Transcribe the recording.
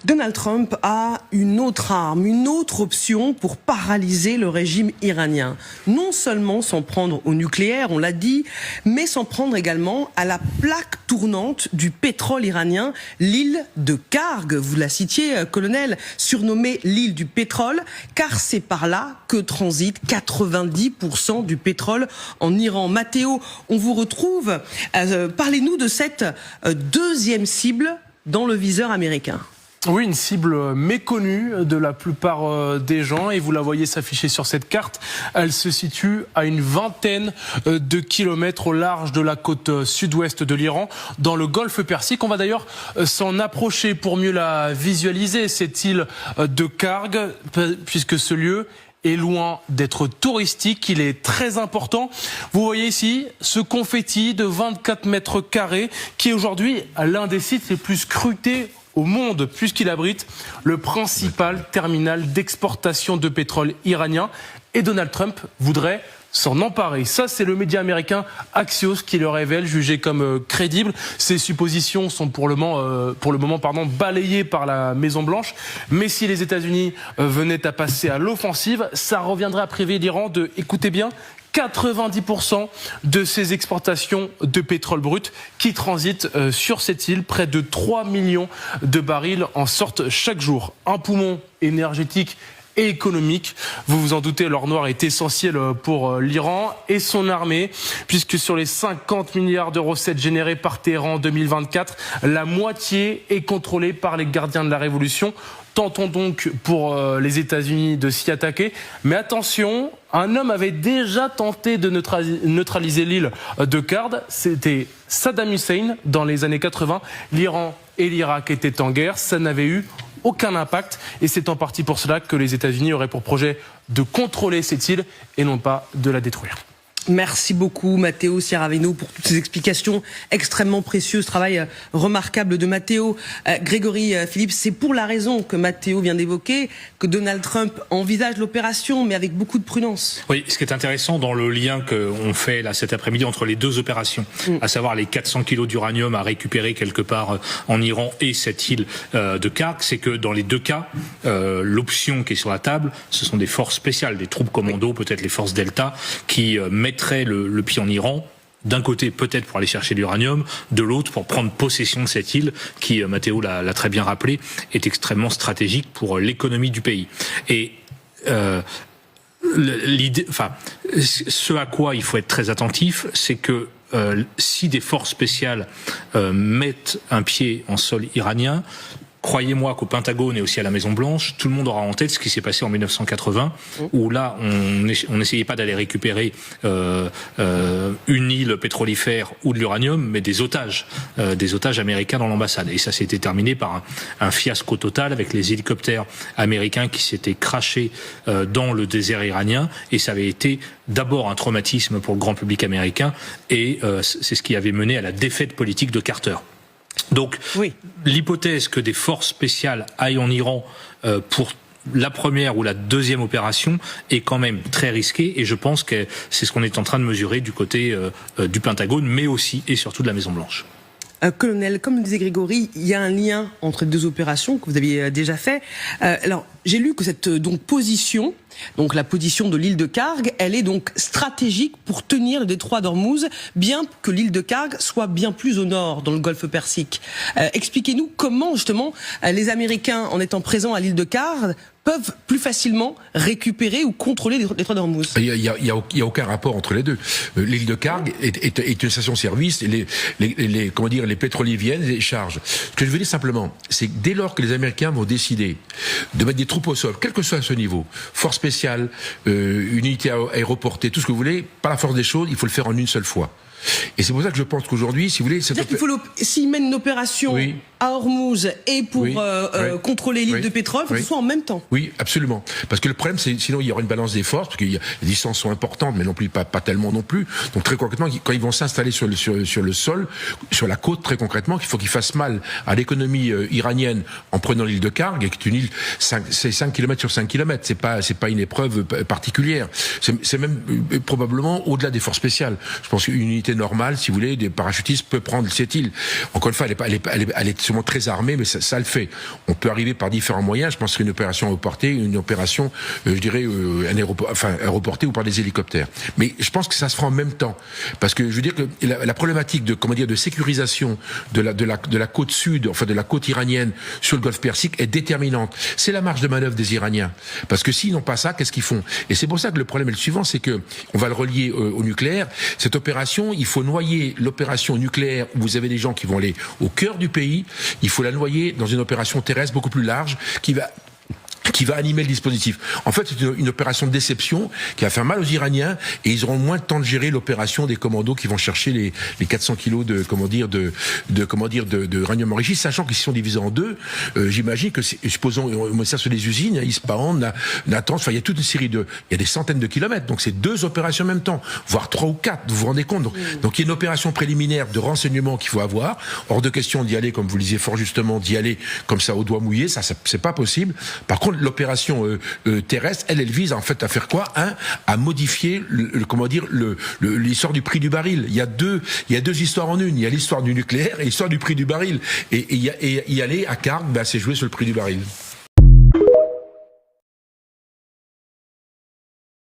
Donald Trump a une autre arme, une autre option pour paralyser le régime iranien. Non seulement s'en prendre au nucléaire, on l'a dit, mais s'en prendre également à la plaque tournante du pétrole iranien, l'île de Karg. Vous la citiez, colonel, surnommée l'île du pétrole, car c'est par là que transite 90% du pétrole en Iran. Matteo, on vous retrouve. Parlez-nous de cette deuxième cible dans le viseur américain. Oui, une cible méconnue de la plupart des gens, et vous la voyez s'afficher sur cette carte. Elle se situe à une vingtaine de kilomètres au large de la côte sud-ouest de l'Iran, dans le golfe Persique. On va d'ailleurs s'en approcher pour mieux la visualiser, cette île de Karg, puisque ce lieu est loin d'être touristique, il est très important. Vous voyez ici ce confetti de 24 mètres carrés qui est aujourd'hui l'un des sites les plus scrutés au monde, puisqu'il abrite le principal terminal d'exportation de pétrole iranien. Et Donald Trump voudrait s'en emparer. Ça, c'est le média américain Axios qui le révèle, jugé comme crédible. Ces suppositions sont pour le moment balayées par la Maison-Blanche. Mais si les États-Unis venaient à passer à l'offensive, ça reviendrait à priver l'Iran de, écoutez bien, 90% de ces exportations de pétrole brut qui transitent sur cette île. Près de 3 millions de barils en sortent chaque jour. Un poumon énergétique et économique. Vous vous en doutez, l'or noir est essentiel pour l'Iran et son armée, puisque sur les 50 milliards de recettes générées par Téhéran en 2024, la moitié est contrôlée par les gardiens de la révolution. Tentons donc pour les États-Unis de s'y attaquer. Mais attention, un homme avait déjà tenté de neutraliser l'île de Karg. C'était Saddam Hussein dans les années 80. L'Iran et l'Irak étaient en guerre. Ça n'avait eu aucun impact. Et c'est en partie pour cela que les États-Unis auraient pour projet de contrôler cette île et non pas de la détruire. Merci beaucoup Matteo Ciaravino pour toutes ces explications extrêmement précieuses, travail remarquable de Matteo. Grégory Philippe, c'est pour la raison que Matteo vient d'évoquer que Donald Trump envisage l'opération, mais avec beaucoup de prudence. Oui, ce qui est intéressant dans le lien qu'on fait là cet après-midi entre les deux opérations, à savoir les 400 kilos d'uranium à récupérer quelque part en Iran et cette île de Karg, c'est que dans les deux cas, l'option qui est sur la table, ce sont des forces spéciales, des troupes commando, peut-être les forces Delta, qui mettraient le pied en Iran, d'un côté peut-être pour aller chercher l'uranium, de l'autre pour prendre possession de cette île qui, Matteo l'a très bien rappelé, est extrêmement stratégique pour l'économie du pays. Et ce à quoi il faut être très attentif, c'est que si des forces spéciales mettent un pied en sol iranien, croyez-moi qu'au Pentagone et aussi à la Maison-Blanche, tout le monde aura en tête ce qui s'est passé en 1980, où là, on n'essayait pas d'aller récupérer une île pétrolifère ou de l'uranium, mais des otages américains dans l'ambassade. Et ça s'était terminé par un fiasco total avec les hélicoptères américains qui s'étaient crashés dans le désert iranien. Et ça avait été d'abord un traumatisme pour le grand public américain, et c'est ce qui avait mené à la défaite politique de Carter. Donc, oui, l'hypothèse que des forces spéciales aillent en Iran pour la première ou la deuxième opération est quand même très risquée, et je pense que c'est ce qu'on est en train de mesurer du côté du Pentagone, mais aussi et surtout de la Maison-Blanche. Colonel, comme le disait Grégory, il y a un lien entre les deux opérations que vous aviez déjà fait. Alors, j'ai lu que cette position, donc la position de l'île de Karg, elle est donc stratégique pour tenir le détroit d'Ormuz, bien que l'île de Karg soit bien plus au nord, dans le golfe Persique. Expliquez-nous comment, justement, les Américains, en étant présents à l'île de Karg, peuvent plus facilement récupérer ou contrôler les détroits d'Ormuz. Il y a aucun rapport entre les deux. L'île de Karg est une station-service, et les pétroliers viennent et les chargent. Ce que je veux dire simplement, c'est que dès lors que les Américains vont décider de mettre des troupes au sol, quel que soit ce niveau, force spéciale, unité aéroportée, tout ce que vous voulez, par la force des choses, il faut le faire en une seule fois. Et c'est pour ça que je pense qu'aujourd'hui, si vous voulez... S'ils mènent une opération à Ormuz et pour contrôler l'île de pétrole, il faut que ce soit en même temps. Oui, absolument. Parce que le problème, c'est sinon il y aura une balance des forces, parce que les distances sont importantes, mais non plus pas tellement non plus. Donc très concrètement, quand ils vont s'installer sur le sol, sur la côte, très concrètement, il faut qu'ils fassent mal à l'économie iranienne en prenant l'île de Karg, qui est une île, c'est 5 km sur 5 km. C'est pas une épreuve particulière. C'est même probablement au-delà des forces spéciales. Je pense qu'une unité normale, si vous voulez, des parachutistes peut prendre cette île. Encore une fois, elle est forcément très armé, mais ça le fait. On peut arriver par différents moyens. Je pense qu'une opération aéroportée, une opération, je dirais, aéroportée ou par des hélicoptères. Mais je pense que ça se fera en même temps, parce que je veux dire que la problématique de sécurisation de la côte sud, enfin de la côte iranienne sur le Golfe Persique est déterminante. C'est la marge de manœuvre des Iraniens, parce que s'ils n'ont pas ça, qu'est-ce qu'ils font? Et c'est pour ça que le problème est le suivant, c'est que on va le relier au nucléaire. Cette opération, il faut noyer l'opération nucléaire où vous avez des gens qui vont aller au cœur du pays. Il faut la noyer dans une opération terrestre beaucoup plus large qui va animer le dispositif. En fait, c'est une opération de déception qui va faire mal aux Iraniens et ils auront moins de temps de gérer l'opération des commandos qui vont chercher les 400 kilos de uranium enrichi, sachant qu'ils sont divisés en deux. J'imagine que, supposons, ça sur des usines, Ispahan, Natanz, enfin, il y a toute une série il y a des centaines de kilomètres. Donc, c'est 2 opérations en même temps, voire 3 ou 4. Vous vous rendez compte? Donc, il y a une opération préliminaire de renseignement qu'il faut avoir. Hors de question d'y aller, comme vous le disiez fort justement, d'y aller comme ça au doigt mouillé. Ça c'est pas possible. Par contre, l'opération terrestre, elle vise en fait à faire quoi? À modifier l'histoire du prix du baril. Il y a deux histoires en une. Il y a l'histoire du nucléaire et l'histoire du prix du baril. Et y aller à Karg, c'est jouer sur le prix du baril.